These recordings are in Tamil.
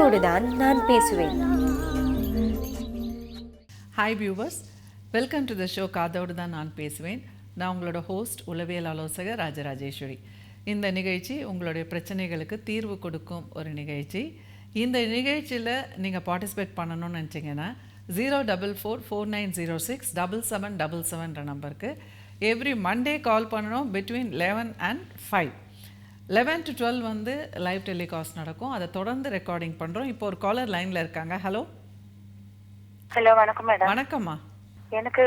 காதோடு தான் நான் பேசுவேன். Hi viewers, welcome to the show காதோடு தான் நான் பேசுவேன். நான் உங்களோட ஹோஸ்ட் உளவியல் ஆலோசகர் ராஜராஜேஸ்வரி. இந்த நிகழ்ச்சி உங்களுடைய பிரச்சனைகளுக்கு தீர்வு கொடுக்கும் ஒரு நிகழ்ச்சி. இந்த நிகழ்ச்சியில் நீங்கள் பார்ட்டிசிபேட் பண்ணணும்னு நினச்சிங்கன்னா 04449067777 நம்பருக்கு எவ்ரி மண்டே கால் பண்ணணும். பிட்வீன் 11 and 5, 11 to 12 வந்து லைவ் டெலிகாஸ்ட் நடக்கும். அதை தொடர்ந்து ரெக்கார்டிங் பண்ணுறோம். இப்போ ஒரு காலர் லைனில் இருக்காங்க. ஹலோ. ஹலோ, வணக்கம் மேடம். வணக்கம்மா. எனக்கு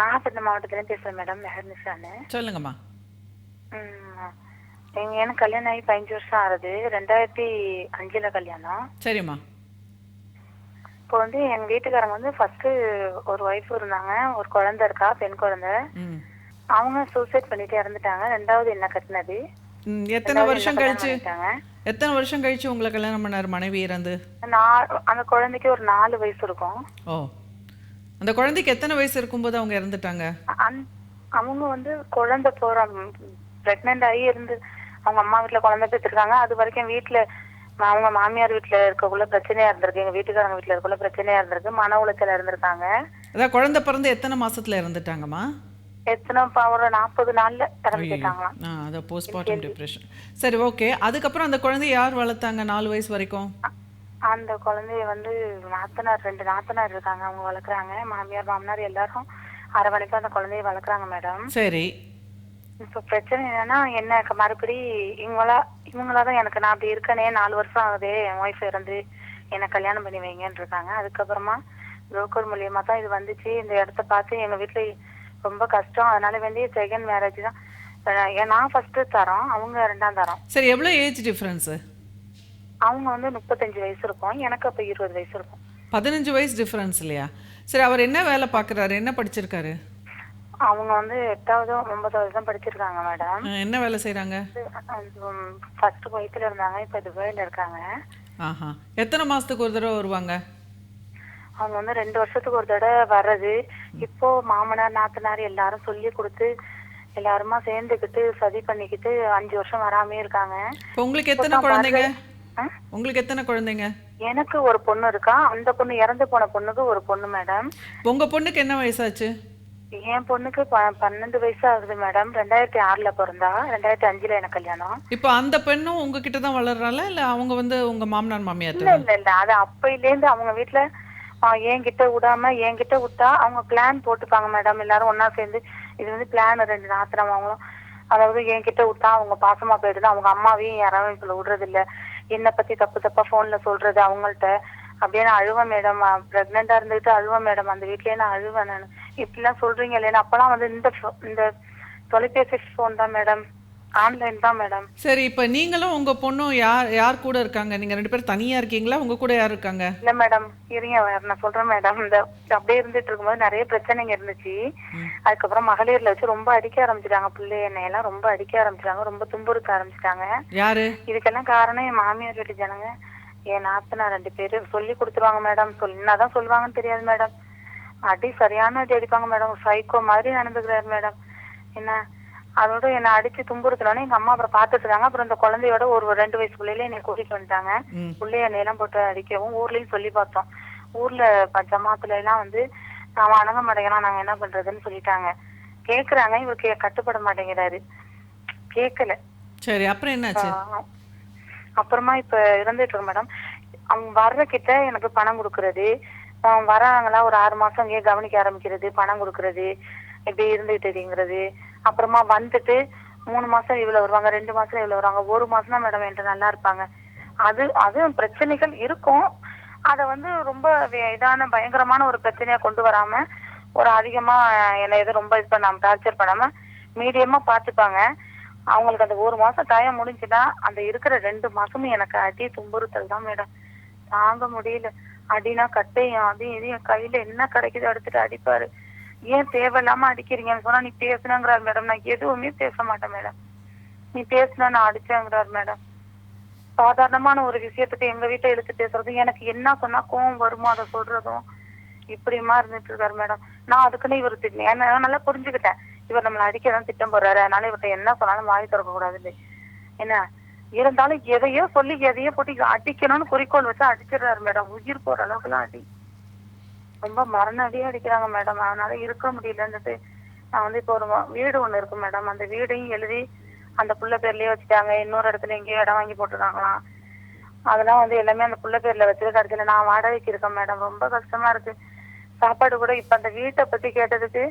நாகப்பட்டினம் மாவட்டத்துலேருந்து பேசுகிறேன் மேடம், மெஹர்னிஷான்னு. சொல்லுங்கம்மா. எனக்கு கல்யாணம் ஆகி 15 வருஷம் ஆகுது. 2005 கல்யாணம். சரிம்மா. இப்போ வந்து எங்கள் வீட்டுக்காரங்க வந்து ஃபர்ஸ்ட் ஒரு ஒய்ஃப் இருந்தாங்க, ஒரு குழந்தை இருக்கா, பெண் குழந்தை. அவங்க சூசைட் பண்ணிட்டு இறந்துட்டாங்க. ரெண்டாவது என்ன கட்டினது. எத்தனை வருஷம் கழிச்சு உங்களை கல்யாணம் பண்ணார் மனைவி இறந்து? அந்த குழந்தைக்கு ஒரு 4 வயசு இருக்கும். ஓ, அந்த குழந்தைக்கு எத்தனை வயசு இருக்கும்போது அவங்க இறந்துட்டாங்க? அவங்க வந்து குழந்தை பிரெக்னென்ட் ஆகி இருந்து அவங்க அம்மா வீட்டுல குழந்தை பெற்றிருக்காங்க. அது வரைக்கும் வீட்டுல அவங்க மாமியார் வீட்டுல இருக்கக்குள்ள பிரச்சனையா இருந்திருக்கு, எங்க வீட்டுக்காரங்க வீட்டுல இருக்கக்குள்ள பிரச்சனையா இருந்திருக்கு, மன உளைச்சல இருந்திருக்காங்க. அதான் குழந்தை பிறந்து எத்தனை மாசத்துல இறந்துட்டாங்கம்மா? எத்தனை ஒரு 40 நாள்ல இறந்துட்டாங்களாம். அது போஸ்ட்மார்ட்டம் டிப்ரெஷன். சரி, ஓகே. அதுக்கப்புறம் அந்த குழந்தைய யார் வளர்த்தாங்க 4 வயசு வரைக்கும்? அந்த குழந்தைய வந்து நாத்தனார், 2 நாத்தனார் இருக்காங்க, அவங்க வளர்க்குறாங்க. மாமியார் மாமனார் எல்லாரும் அரவணைப்பா அந்த குழந்தைய வளர்க்குறாங்க மேடம். சரி. இப்ப பிரச்சனை என்னன்னா, என்ன மறுபடி இவங்களாதான் எனக்கு நான் அப்படி இருக்கனே 4 வருஷம் ஆகுது, என் ஒய்ஃப் இறந்து என்னை கல்யாணம் பண்ணி வைங்கன்னு இருக்காங்க. அதுக்கப்புறமா புரோக்கர் மூலியமா தான் இது வந்துச்சு. இந்த இடத்த பார்த்து எங்க வீட்டுல ரொம்ப கஷ்டம், அதனால வேண்டிய செகண்ட் மேரேஜ் தான். நான் ஃபர்ஸ்ட் தரோம், அவங்க 2ஆம் தரோம். சரி, எவ்வளவு ஏஜ் டிஃபரன்ஸ்? அவங்க வந்து 35 வயசு இருக்கும், எனக்கு அப்ப 20 வயசு இருக்கும். 15 வயசு டிஃபரன்ஸ் இல்லையா? சரி, அவர் என்ன வேலை பாக்குறாரு, என்ன படிச்சிருக்காரு? அவங்க வந்து 8வது 9வது தான் படிச்சிருக்காங்க மேடம். என்ன வேலை செய்யறாங்க? ஃபர்ஸ்ட் குவைத்துல இருந்தாங்க, இப்ப துபாயில இருக்காங்க. ஆஹா. எத்தனை மாசத்துக்கு ஒரு தடவை வருவாங்க? அவங்க வந்து 2 வருஷத்துக்கு ஒரு தடவை வர்றது. இப்போ மாமனார் நாத்தனார் எல்லாரும் சொல்லி கொடுத்து எல்லாருமா சேர்ந்துக்கிட்டு சதி பண்ணிக்கிட்டு 5 வருஷம் வராமே இருக்காங்க. உங்களுக்கு எத்தனை குழந்தைங்க? உங்களுக்கு எத்தனை குழந்தைங்க? எனக்கு ஒரு பொண்ணு இருக்கா. அந்த பொண்ணு இறந்து போன பொண்ணுக்கு ஒரு பொண்ணு மேடம். உங்க பொண்ணுக்கு என்ன வயசாச்சு? என் பொண்ணுக்கு 12 வயசு ஆகுது மேடம். 2006 பிறந்தா, 2005 எனக்கு கல்யாணம். இப்போ அந்த பெண்ணும் உங்ககிட்ட தான் வளர்றாளா இல்ல அவங்க வந்து உங்க மாமனார் மாமியார்? இல்ல அது அப்பையில இருந்து அவங்க வீட்டுல என்கிட்ட விடாம, என்கிட்ட விட்டா அவங்க பிளான் போட்டுப்பாங்க மேடம். எல்லாரும் ஒன்னா சேர்ந்து இது வந்து பிளான். 2 நாத்திரம் அவங்களும், அதாவது என்கிட்ட விட்டா அவங்க பாசமா போயிடுது, அவங்க அம்மாவையும் யாராவது விடுறது இல்ல, என்னை பத்தி தப்பு தப்பா போன்ல சொல்றது அவங்கள்ட்ட. அப்படியே நான் அழுவேன் மேடம், பிரெக்னெண்டா இருந்துட்டு அழுவேன் மேடம், அந்த வீட்லயே நான் அழுவேன். நான் இப்படிலாம் சொல்றீங்க இல்லையா? அப்பெல்லாம் வந்து இந்த தொலைபேசி போன் தான் மேடம், ஆன்லைன் தான் மேடம். சரி, இப்ப நீங்களும் உங்க பொண்ணும் யார் கூட இருக்காங்க? நீங்க 2 பேரும் தனியா இருக்கீங்களா? உங்க கூட யார் இருக்காங்க? இல்ல மேடம், இருங்க நான் சொல்றேன் மேடம். இந்த அப்படியே இருந்துட்டு இருக்கும்போது நிறைய பிரச்சனைங்க இருந்துச்சு. அதுக்கப்புறம் மகளிர்ல வச்சு ரொம்ப அடிக்க ஆரம்பிச்சிட்டாங்க, பிள்ளை என்னையெல்லாம் ரொம்ப அடிக்க ஆரம்பிச்சிட்டாங்க, ரொம்ப துன்புறுத்த ஆரம்பிச்சிட்டாங்க. யாரு? இதுக்கெல்லாம் காரணம் என் மாமியார் வீட்டு ஜனங்க, என் நாத்தனா 2 பேரு சொல்லி கொடுத்துருவாங்க மேடம். என்னதான் சொல்லுவாங்கன்னு தெரியாது மேடம். அடி சரியான அடி அடிப்பாங்க மேடம். சைக்கோ மாதிரி நடந்துக்கிறாரு மேடம். என்ன அதோட என்னை அடிச்சு துன்புறுத்தலன்னு எங்க அம்மா அப்புறம் பாத்துட்டு இருக்காங்க. அப்புறம் இந்த குழந்தையோட ஒரு 2 வயசு பிள்ளையில என்னை கூட்டிட்டு வந்துட்டாங்க. பிள்ளைய என்னையெல்லாம் போட்டு அடிக்கவும் ஊர்லயும் சொல்லி பார்த்தோம். ஊர்ல ஜமாத்துல எல்லாம் வந்து அவன் அணங்க மாட்டேங்கிறான், நாங்க என்ன பண்றதுன்னு சொல்லிட்டாங்க. கேக்குறாங்க, இவருக்கு கட்டுப்பட மாட்டேங்கிறாரு, கேட்கல. சரி, அப்புறம் என்னாச்சு? அப்புறமா இப்ப இருந்துட்டு இருக்கு மேடம். அவங்க வர்ற கிட்ட எனக்கு பணம் கொடுக்கறது, வராங்களா ஒரு 6 மாசம் இங்கே கவனிக்க ஆரம்பிக்கிறது, பணம் கொடுக்கறது, இப்படி இருந்துகிட்டுங்கிறது. அப்புறமா வந்துட்டு 3 மாசம் இவ்வளவு வருவாங்க, 2 மாசம் இவ்வளவு வருவாங்க, 1 மாசம் தான் மேடம் என்கிட்ட நல்லா இருப்பாங்க. அது பிரச்சனைகள் இருக்கும். அத வந்து ரொம்ப இதான பயங்கரமான ஒரு பிரச்சனையா கொண்டு வராம, ஒரு அதிகமா என்னை எதுவும் ரொம்ப இது பண்ணாம டார்ச்சர் பண்ணாம மீடியமா பாத்துப்பாங்க. அவங்களுக்கு அந்த 1 மாசம் டைம் முடிஞ்சுன்னா அந்த இருக்கிற 2 மாசமும் எனக்கு அடி துன்புறுத்தல் தான் மேடம். தாங்க முடியல. அடினா கட்டையும் அதையும் இதையும் கையில என்ன கிடைக்குதோ எடுத்துட்டு அடிப்பாரு. ஏன் தேவையில்லாம அடிக்கிறீங்கன்னு சொன்னா, நீ பேசுனங்கிறாரு மேடம். நான் எதுவுமே பேச மாட்டேன் மேடம். நீ பேசுனா நான் அடிச்சேங்கிறாரு மேடம். சாதாரணமான ஒரு விஷயத்துக்கு எங்க வீட்டை இழுத்து பேசுறதும், எனக்கு என்ன சொன்னா கோவம் வருமோ அதை சொல்றதும், இப்படிமா இருந்துட்டு இருக்காரு மேடம். நான் அதுக்குன்னு இவர் என்ன நல்லா புரிஞ்சுக்கிட்டேன், இவர் நம்மளை அடிக்கதான் திட்டம் போடுறாரு, அதனால இவர்கிட்ட என்ன சொன்னாலும் வாய் திறக்க கூடாது என்ன. இருந்தாலும் எதையோ சொல்லி எதையோ போட்டு அடிக்கணும்னு குறிக்கோள் வச்சு அடிச்சிடுறாரு மேடம். உயிர் போற அளவுக்குலாம் அடி, ரொம்ப மரண அடியே அடிக்கிறாங்க மேடம். அதனால இருக்க முடியலன்னுட்டு நான் வந்து இப்போ ஒரு வீடு ஒண்ணு இருக்கு மேடம். அந்த வீடையும் எழுதி அந்த புள்ள பேர்லயே வச்சுட்டாங்க. இன்னொரு இடத்துல எங்கேயோ இடம் வாங்கி போட்டுருக்காங்களாம். அதெல்லாம் வந்து எல்லாமே அந்த புள்ள பேர்ல வச்சு கடைசியில நான் வாடகைக்கு இருக்கேன் மேடம். ரொம்ப கஷ்டமா இருக்கு. சாப்பாடு கூட இப்ப அந்த வீட்டை பத்தி கேட்டதுக்கு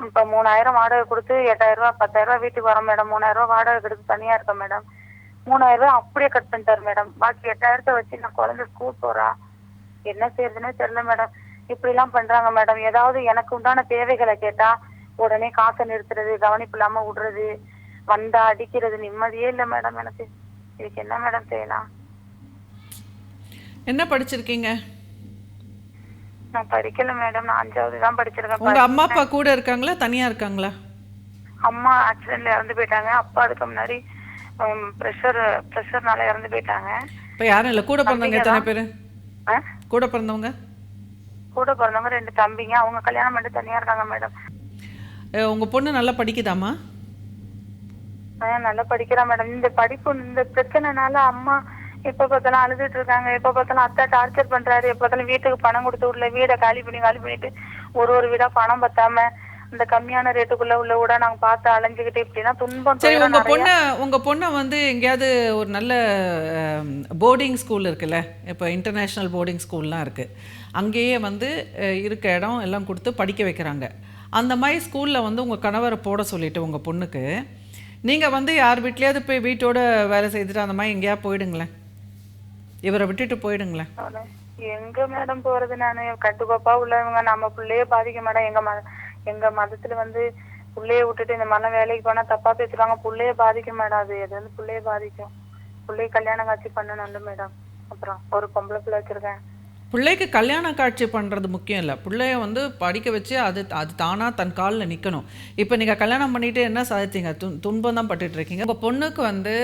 இப்ப 3000 வாடகை கொடுத்து 8000 ரூபாய் 10000 ரூபாய் வீட்டுக்கு வரோம் மேடம். 3000 ரூபாய் வாடகை கொடுத்து தனியா இருக்கேன் மேடம். 3000 ரூபாய் அப்படியே கட் பண்ணிட்டாரு மேடம். பாக்கி 8000 வச்சு நான் குழந்தை ஸ்கூல் போறா, என்ன செய்யறதுன்னே தெரியல மேடம். இப்படி எல்லாம் பண்றாங்க மேடம். ஏதாவது எனக்கு உண்டான தேவைகளை கேட்டா உடனே காசை நிறுத்துறது, கவனிப்பு இல்லாம விடுறது, வந்தா அடிக்கிறது, நிம்மதியே இல்லை மேடம் எனக்கு. இதுக்கு என்ன மேடம் செய்யலாம்? என்ன படிச்சிருக்கீங்க? நான் படிக்கல மேடம். நான் 5வது தான் படிச்சிருக்கேன். உங்க அம்மா அப்பா கூட இருக்காங்களா, தனியா இருக்காங்களா? அம்மா ஆக்சிடென்ட்ல இறந்து போயிட்டாங்க. அப்பா அதுக்கு முன்னாடி பிரஷர்னால இறந்து போயிட்டாங்க. இப்ப யாரும் இல்ல? கூட பிறந்தவங்க எத்தனை பேரு? கூட பிறந்தவங்க? கூட பிறந்தவங்க 2 தம்பிங்க. அவங்க கல்யாணம் பண்ணி தனியா இருக்காங்க மேடம். உங்க பொண்ணு நல்லா படிக்குதாமா? நல்லா படிக்கிறா மேடம். இந்த படிப்பு இந்த பிரச்சனைனால அம்மா எப்ப பார்த்தாலும் அழுதுட்டு இருக்காங்க. எப்ப பார்த்தாலும் அத்தா டார்ச்சர் பண்றாரு. எப்ப பார்த்தாலும் வீட்டுக்கு பணம் கொடுத்து விடல, வீடை காலி பண்ணிட்டு ஒரு வீடா பணம் பத்தாம இந்த கம்மியான ரேட்டுக்குள்ள உள்ள கூட நாங்க பார்த்து அலைஞ்சுக்கிட்டு இப்படின்னா துன்பம். சரி, உங்க பொண்ணை வந்து எங்கேயாவது ஒரு நல்ல போர்டிங் ஸ்கூல் இருக்குல்ல, இப்போ இன்டர்நேஷ்னல் போர்டிங் ஸ்கூல்லாம் இருக்கு, அங்கேயே வந்து இருக்க இடம் எல்லாம் கொடுத்து படிக்க வைக்கிறாங்க. அந்த மாதிரி ஸ்கூலில் வந்து உங்கள் கணவரை போட சொல்லிட்டு உங்கள் பொண்ணுக்கு நீங்கள் வந்து யார் வீட்லையாவது போய் வீட்டோட வேலை செய்துட்டு அந்த மாதிரி எங்கேயா போயிடுங்களேன், இவரை விட்டுட்டு போயிடுங்களேன். எங்க மேடம் போறது? நானு கட்டுக்கோப்பா உள்ளவங்க, நம்ம பிள்ளையே பாதிக்க மேடம். எங்க மதத்துல வந்து பிள்ளைய விட்டுட்டு இந்த மாதிரி வேலைக்கு போனா தப்பா பேசுறாங்க. பிள்ளைய பாதிக்க மேடம். அது வந்து பிள்ளைய பாதிக்கும். பிள்ளைய கல்யாணம் காட்சி பண்ணணும் மேடம். அப்புறம் ஒரு பொம்பளை பிள்ளை வச்சிருக்கேன். பிள்ளைக்கு கல்யாண காட்சி பண்ணுறது முக்கியம் இல்லை, பிள்ளைய வந்து படிக்க வச்சு அது தானாக தன் காலில் நிற்கணும். இப்போ நீங்கள் கல்யாணம் பண்ணிவிட்டு என்ன சாதித்தீங்க? துன்பம் தான் பட்டுட்ருக்கீங்க. உங்கள் பொண்ணுக்கு வந்து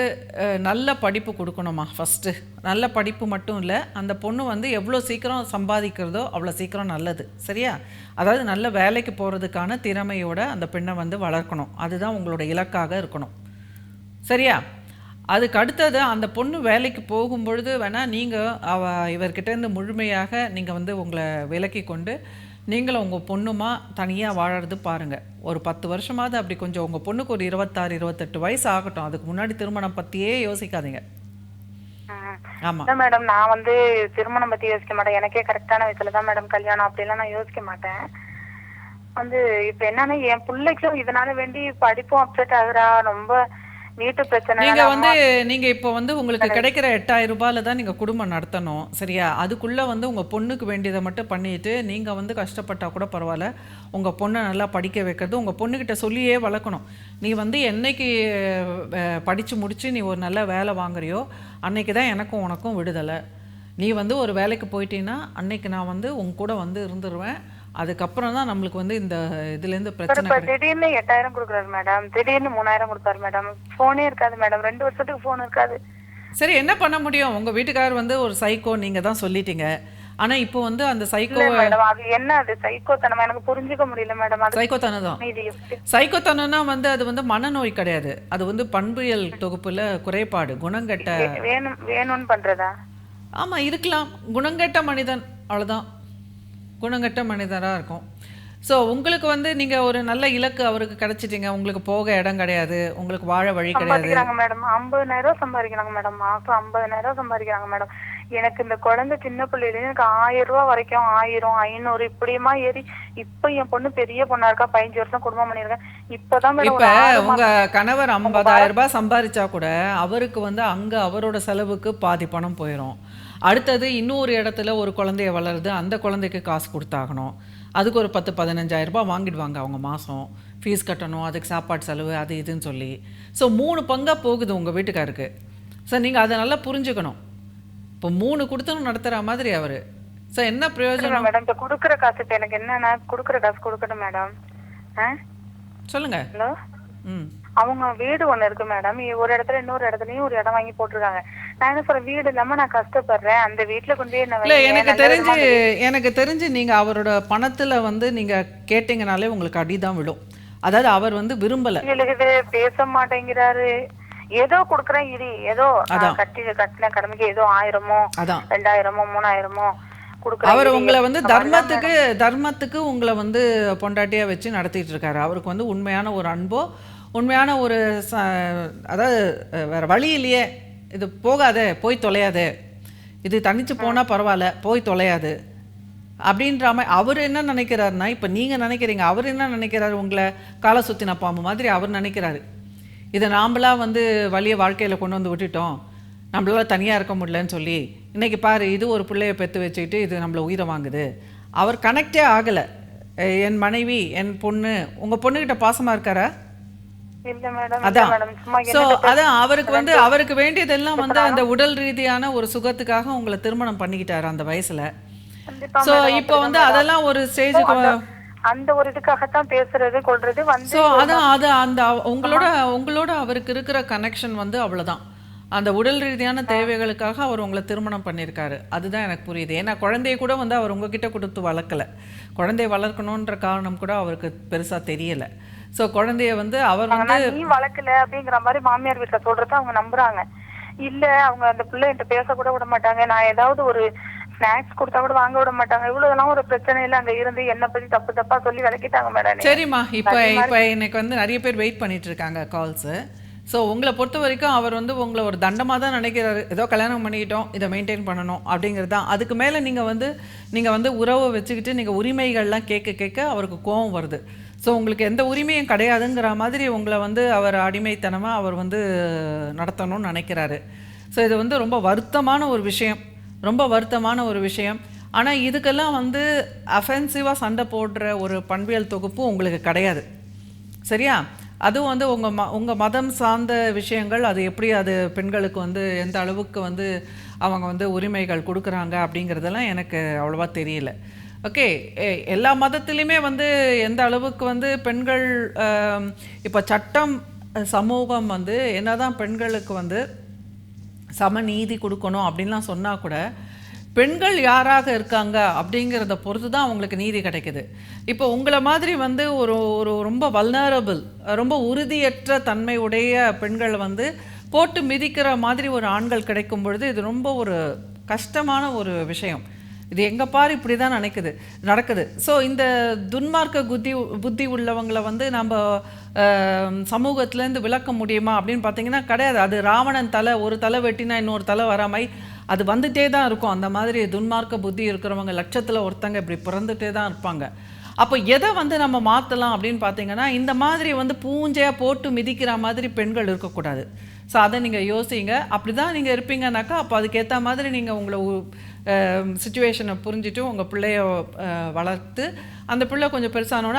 நல்ல படிப்பு கொடுக்கணுமா ஃபஸ்ட்டு. நல்ல படிப்பு மட்டும் இல்லை, அந்த பொண்ணு வந்து எவ்வளோ சீக்கிரம் சம்பாதிக்கிறதோ அவ்வளோ சீக்கிரம் நல்லது, சரியா? அதாவது நல்ல வேலைக்கு போகிறதுக்கான திறமையோட அந்த பெண்ணை வந்து வளர்க்கணும். அதுதான் உங்களோட இலக்காக இருக்கணும், சரியா? அதுக்கு அடுத்தது அந்த பொண்ணு வேலைக்கு போகும்பொழுது வேணால் நீங்கள் இவர்கிட்டேருந்து முழுமையாக நீங்கள் வந்து உங்களை விலக்கி கொண்டு நீங்களும் உங்கள் பொண்ணுமா தனியாக வாழறது பாருங்கள். ஒரு 10 வருஷமாவது அப்படி கொஞ்சம் உங்கள் பொண்ணுக்கு ஒரு 26, 28 வயசு ஆகட்டும். அதுக்கு முன்னாடி திருமணம் பற்றியே யோசிக்காதீங்க. ஆமாம் மேடம். நான் வந்து திருமணம் பற்றி யோசிக்க மாட்டேன். எனக்கே கரெக்டான வயசுல தான் மேடம் கல்யாணம், அப்படிலாம் நான் யோசிக்க மாட்டேன். வந்து இப்போ என்னன்னா என் பிள்ளைக்கும் இதனால வேண்டி படிப்பும் அப்செட் ஆகுறா. ரொம்ப வீட்டு பிரச்சனை. நீங்கள் இப்போ வந்து உங்களுக்கு கிடைக்கிற 8000 ரூபாயில் தான் நீங்கள் குடும்பம் நடத்தணும், சரியா? அதுக்குள்ளே வந்து உங்கள் பொண்ணுக்கு வேண்டியதை மட்டும் பண்ணிட்டு நீங்கள் வந்து கஷ்டப்பட்டால் கூட பரவாயில்ல. உங்கள் பொண்ணை நல்லா படிக்க வைக்கிறது உங்கள் பொண்ணுக்கிட்ட சொல்லியே வளர்க்கணும். நீ வந்து என்னைக்கு படித்து முடித்து நீ ஒரு நல்ல வேலை வாங்குறியோ அன்னைக்கு தான் எனக்கும் உனக்கும் விடுதலை. நீ வந்து ஒரு வேலைக்கு போயிட்டீங்கன்னா அன்னைக்கு நான் வந்து உங்க கூட வந்து இருந்துருவேன். அதுக்கப்புறம் தான் நம்மளுக்கு வந்து இந்த இதுலேருந்து பிரச்சனை. திடீர்னு 8000 கொடுக்குறாரு மேடம், திடீர்னு 3000 கொடுப்பாரு மேடம். போனே இருக்காது மேடம், 2 வருஷத்துக்கு போன் இருக்காது. சரி, என்ன பண்ண முடியும்? உங்க வீட்டுக்காரர் வந்து ஒரு சைக்கோ, நீங்க தான் சொல்லிட்டீங்க. ஆனா இப்போ வந்து அந்த சைக்கோ மேடம், அது என்ன? அது சைக்கோத்தனம் எனக்கு புரிஞ்சுக்க முடியல மேடம். அது சைக்கோத்தனம் தான். சைக்கோத்தனம்னா வந்து அது வந்து மனநோய் கிடையாது, அது வந்து பண்பியல் தொகுப்புல குறைபாடு, குணங்கெட்ட வேணும்னு பண்றதா? ஆமா, இருக்கலாம். குணங்கெட்ட மனிதன், அவ்வளவுதான். குணங்கட்ட மனிதராக இருக்கும். ஸோ உங்களுக்கு வந்து நீங்கள் ஒரு நல்ல இலக்கு அவருக்கு கிடைச்சிட்டீங்க. உங்களுக்கு போக இடம் கிடையாது, உங்களுக்கு வாழ வழி கிடையாது. மேடம் 50000 சம்பாதிக்கிறாங்க மேடம், மாதம் 50000 சம்பாதிக்கிறாங்க மேடம். எனக்கு இந்த குழந்தை சின்ன பிள்ளையில எனக்கு 1000 ரூபாய் வரைக்கும் 1000, 500 இப்படியுமா ஏறி இப்போ என் பொண்ணு பெரிய பொண்ணா இருக்கா, 15 வருஷம் குடும்பம் பண்ணிருக்கேன். இப்பதான் இப்ப உங்க கணவர் 50000 ரூபாய் சம்பாதிச்சா கூட அவருக்கு வந்து அங்க அவரோட செலவுக்கு பாதி பணம் போயிடும். அடுத்தது இன்னொரு இடத்துல ஒரு குழந்தைய வளருது, அந்த குழந்தைக்கு காசு கொடுத்தாகணும். அதுக்கு ஒரு 10-15,000 ரூபாய் வாங்கிடுவாங்க அவங்க மாதம். ஃபீஸ் கட்டணும், அதுக்கு சாப்பாடு செலவு, அது இதுன்னு சொல்லி. ஸோ 3 பங்காக போகுது உங்கள் வீட்டுக்காருக்கு. ஸோ நீங்கள் அதை நல்லா புரிஞ்சுக்கணும். இப்போ 3 கொடுத்தனும் நடத்துகிற மாதிரி அவர். ஸோ என்ன பிரயோஜனம் மேடம்? இப்போ கொடுக்குற காசு இப்போ எனக்கு என்னன்னா கொடுக்குற காசு கொடுக்கணும் மேடம். சொல்லுங்க. ஹலோ. அவங்க வீடு ஒண்ணு இருக்கு மேடம், ஒரு இடத்துல இன்னொரு இடத்துலயும் ஒரு இடம் வாங்கி போட்டிருக்காங்க. நான் என்ன சொல்றேன், வீடு இல்லாம நான் கஷ்டப்படுறேன், அந்த வீட்டுல கொண்டு எனக்கு தெரிஞ்சு நீங்க அவரோட பணத்துல வந்து நீங்க கேட்டீங்கனாலே உங்களுக்கு அடிதான் விடும். அதாவது அவர் வந்து விரும்பல, பேச மாட்டேங்கிறாரு. ஏதோ குடுக்கறேன் இடி, ஏதோ கட்டின கடமைக்கு ஏதோ 1000மோ 2000மோ 3000மோ குடுக்கறேன். அவர் உங்களை வந்து தர்மத்துக்கு உங்களை வந்து பொண்டாட்டியா வச்சு நடத்திட்டு இருக்காரு. அவருக்கு வந்து உண்மையான ஒரு அன்போ, உண்மையான ஒரு அதாவது வேற வழி இல்லையே, இது போகாத, போய் தொலையாது, இது தனிச்சு போனா பரவாயில்ல, போய் தொலையாது அப்படின்ற மாதிரி அவர் என்ன நினைக்கிறாருன்னா, இப்போ நீங்கள் நினைக்கிறீங்க, அவர் என்ன நினைக்கிறாரு, உங்களை காலை சுற்றின பாம்பு மாதிரி அவர் நினைக்கிறாரு. இதை நாம்பளாக வந்து வழிய வாழ்க்கையில் கொண்டு வந்து விட்டுட்டோம், நம்மளால தனியாக இருக்க முடியலன்னு சொல்லி இன்றைக்கி பாரு, இது ஒரு பிள்ளைய பெற்று வச்சுக்கிட்டு இது நம்மளை உயிரை வாங்குது. அவர் கனெக்டே ஆகலை. என் மனைவி, என் பொண்ணு, உங்கள் பொண்ணுக்கிட்ட பாசமாக இருக்காரா? அதான். ஸோ அதான் அவருக்கு வந்து அவருக்கு வேண்டியதெல்லாம் வந்து அந்த உடல் ரீதியான ஒரு சுகத்துக்காக உங்களை திருமணம் பண்ணிக்கிட்டாரு அந்த வயசுல. ஸோ இப்போ வந்து அதெல்லாம் ஒரு ஸ்டேஜுக்கு அந்த ஒரு இதுக்காகத்தான் பேசுறது கொள்றது வந்து. ஸோ அதான் அது அந்த உங்களோட அவருக்கு இருக்கிற கனெக்ஷன் வந்து அவ்வளோதான். அந்த உடல் ரீதியான தேவைகளுக்காக அவர் உங்களை திருமணம் பண்ணியிருக்காரு. அதுதான் எனக்கு புரியுது. ஏன்னா குழந்தைய கூட வந்து அவர் உங்ககிட்ட கொடுத்து வளர்க்கலை. குழந்தைய வளர்க்கணுன்ற காரணம் கூட அவருக்கு பெருசாக தெரியலை. ஸோ குழந்தைய வந்து அவர் வந்து நீ வளர்க்கல அப்படிங்கிற மாதிரி மாமியார் வீட்டில் சொல்றத அவங்க நம்புறாங்க. இல்ல அவங்க அந்த பிள்ளைகிட்ட பேசக்கூட விட மாட்டாங்க. நான் ஏதாவது ஒரு ஸ்நாக்ஸ் கொடுத்தா கூட வாங்க விட மாட்டாங்க. இவ்வளவுலாம் ஒரு பிரச்சனையில அங்க இருந்து என்ன பத்தி தப்பா சொல்லி விளக்கிட்டாங்க மேடம். சரிம்மா, இப்போ எனக்கு வந்து நிறைய பேர் வெயிட் பண்ணிட்டு இருக்காங்க கால்ஸு. ஸோ உங்களை பொறுத்த வரைக்கும் அவர் வந்து உங்களை ஒரு தண்டமாக தான் நினைக்கிறாரு. ஏதோ கல்யாணம் பண்ணிக்கிட்டோம், இதை மெயின்டைன் பண்ணணும் அப்படிங்கிறது தான். அதுக்கு மேலே நீங்கள் வந்து உறவை வச்சுக்கிட்டு நீங்கள் உரிமைகள்லாம் கேட்க அவருக்கு கோபம் வருது. ஸோ உங்களுக்கு எந்த உரிமையும் கிடையாதுங்கிற மாதிரி உங்களை வந்து அவர் அடிமைத்தனமாக அவர் வந்து நடத்தணும்னு நினைக்கிறாரு. ஸோ இது வந்து ரொம்ப வருத்தமான ஒரு விஷயம். ஆனால் இதுக்கெல்லாம் வந்து அஃபென்சிவாக சண்டை போடுற ஒரு பண்பியல் தொகுப்பு உங்களுக்கு கிடையாது, சரியா? அதுவும் வந்து உங்கள் மதம் சார்ந்த விஷயங்கள், அது எப்படி அது பெண்களுக்கு வந்து எந்த அளவுக்கு வந்து அவங்க வந்து உரிமைகள் கொடுக்குறாங்க அப்படிங்கிறதெல்லாம் எனக்கு அவ்வளோவா தெரியல. ஓகே, எல்லா மதத்துலேயுமே வந்து எந்த அளவுக்கு வந்து பெண்கள் இப்போ சட்டம் சமூகம் வந்து என்னதான் பெண்களுக்கு வந்து சமநீதி கொடுக்கணும் அப்படின்லாம் சொன்னால் கூட பெண்கள் யாராக இருக்காங்க அப்படிங்கிறத பொறுத்து தான் அவங்களுக்கு நீதி கிடைக்குது. இப்போ உங்களை மாதிரி வந்து ஒரு ஒரு ரொம்ப வல்னரபிள், ரொம்ப உறுதியற்ற தன்மை உடைய பெண்கள் வந்து போட்டு மிதிக்கிற மாதிரி ஒரு ஆண்கள் கிடைக்கும் பொழுது இது ரொம்ப ஒரு கஷ்டமான ஒரு விஷயம். இது எங்கே பாரு இப்படி தான் நடக்குது. ஸோ இந்த துன்மார்க்க புத்தி உள்ளவங்களை வந்து நம்ம சமூகத்துலேருந்து விளக்க முடியுமா அப்படின்னு பார்த்தீங்கன்னா கிடையாது. அது ராவணன் ஒரு தலை வெட்டினா இன்னொரு தலை வராமை அது வந்துட்டே தான் இருக்கும். அந்த மாதிரி துன்மார்க்க புத்தி இருக்கிறவங்க லட்சத்தில் ஒருத்தங்க இப்படி பிறந்துட்டே தான் இருப்பாங்க. அப்போ எதை வந்து நம்ம மாற்றலாம் அப்படின்னு பார்த்தீங்கன்னா, இந்த மாதிரி வந்து பூஞ்சையாக போட்டு மிதிக்கிற மாதிரி பெண்கள் இருக்கக்கூடாது. ஸோ அதை நீங்கள் யோசிங்க. அப்படி தான் நீங்கள் இருப்பீங்கன்னாக்கா அப்போ அதுக்கேற்ற மாதிரி நீங்கள் உங்களை சுச்சுவேஷனை புரிஞ்சுட்டு உங்கள் பிள்ளைய வளர்த்து அந்த பிள்ளை கொஞ்சம் பெருசானோன்னா